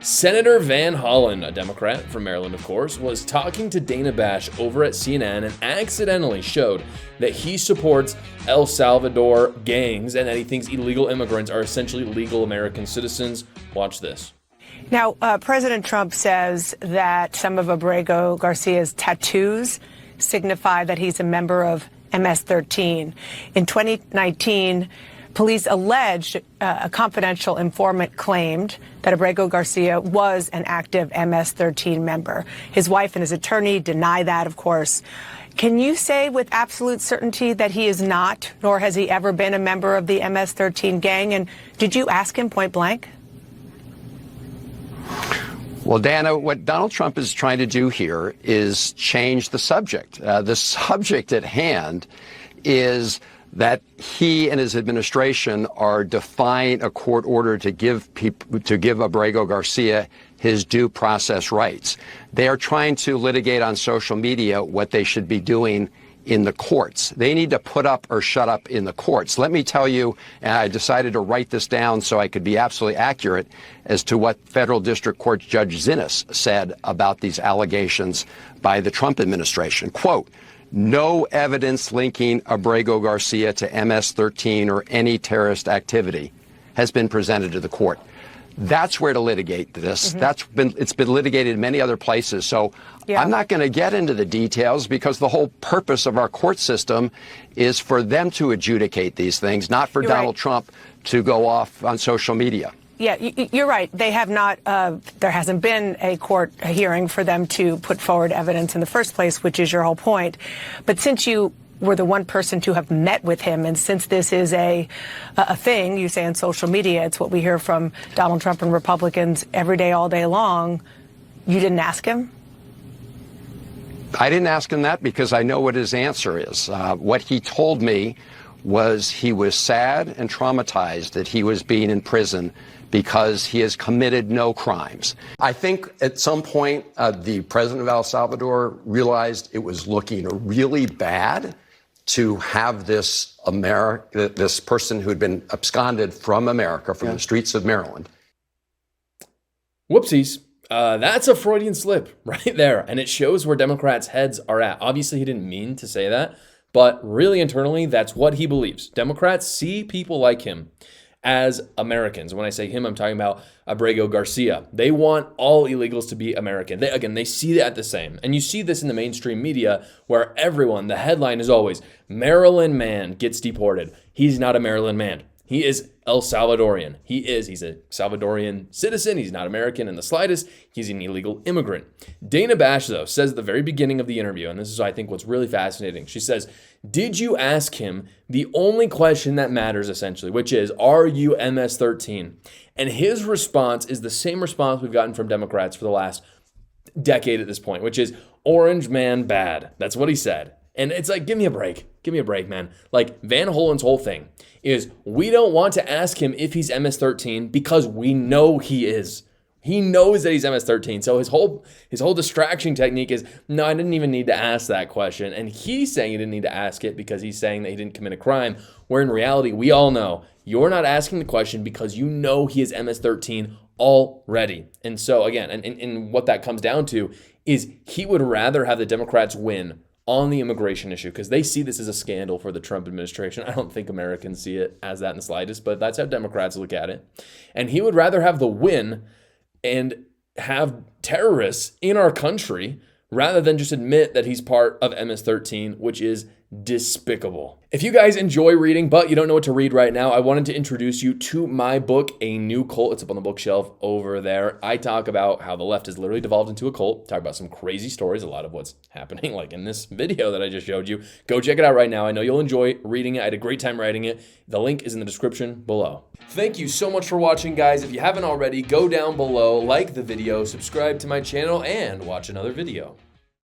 Senator Van Hollen, a Democrat from Maryland, of course, was talking to Dana Bash over at CNN and accidentally showed that he supports El Salvador gangs and that he thinks illegal immigrants are essentially legal American citizens. Watch this. Now, President Trump says that some of Abrego Garcia's tattoos signify that he's a member of MS-13. In 2019, police alleged a confidential informant claimed that Abrego Garcia was an active MS-13 member. His wife and his attorney deny that, of course. Can you say with absolute certainty that he is not, nor has he ever been a member of the MS-13 gang? And did you ask him point blank? Well, Dana, what Donald Trump is trying to do here is change the subject. The subject at hand is that he and his administration are defying a court order to give Abrego Garcia his due process rights. They are trying to litigate on social media what they should be doing in the courts. They need to put up or shut up in the courts. Let me tell you, and I decided to write this down so I could be absolutely accurate as to what Federal District Court Judge Zinnes said about these allegations by the Trump administration. Quote, "No evidence linking Abrego Garcia to MS-13 or any terrorist activity has been presented to the court." That's where to litigate this. It's been litigated in many other places. So I'm not going to get into the details because the whole purpose of our court system is for them to adjudicate these things, not for Donald Trump to go off on social media. Yeah, you're right. They have not, there hasn't been a court hearing for them to put forward evidence in the first place, which is your whole point. But since you were the one person to have met with him, and since this is a thing, you say on social media, it's what we hear from Donald Trump and Republicans every day, all day long, you didn't ask him? I didn't ask him that because I know what his answer is. What he told me was he was sad and traumatized that he was being in prison because he has committed no crimes. I think at some point the president of El Salvador realized it was looking really bad to have this person who had been absconded from America, from the streets of Maryland. Whoopsies. That's a Freudian slip right there. And it shows where Democrats' heads are at. Obviously, he didn't mean to say that, but really internally, that's what he believes. Democrats see people like him as Americans. When I say him, I'm talking about Abrego Garcia. They want all illegals to be American. They see that the same. And you see this in the mainstream media where everyone, the headline is always, Maryland man gets deported. He's not a Maryland man. He is El Salvadorian. He's a Salvadorian citizen. He's not American in the slightest. He's an illegal immigrant. Dana Bash, though, says at the very beginning of the interview, and this is, I think, what's really fascinating. She says, did you ask him the only question that matters, essentially, which is, are you MS-13? And his response is the same response we've gotten from Democrats for the last decade at this point, which is, orange man bad. That's what he said. And it's like, give me a break. Give me a break, man. Like, Van Hollen's whole thing is we don't want to ask him if he's MS-13 because we know he is. He knows that he's MS-13. So his whole distraction technique is, no, I didn't even need to ask that question. And he's saying he didn't need to ask it because he's saying that he didn't commit a crime, where in reality, we all know you're not asking the question because you know he is MS-13 already. And so, again, and what that comes down to is he would rather have the Democrats win on the immigration issue because they see this as a scandal for the Trump administration. I don't think Americans see it as that in the slightest, but that's how Democrats look at it. And he would rather have the win and have terrorists in our country rather than just admit that he's part of MS-13, which is despicable. If you guys enjoy reading, but you don't know what to read right now, I wanted to introduce you to my book, A New Cult. It's up on the bookshelf over there. I talk about how the left has literally devolved into a cult, talk about some crazy stories, a lot of what's happening, like in this video that I just showed you. Go check it out right now. I know you'll enjoy reading it. I had a great time writing it. The link is in the description below. Thank you so much for watching, guys. If you haven't already, go down below, like the video, subscribe to my channel, and watch another video.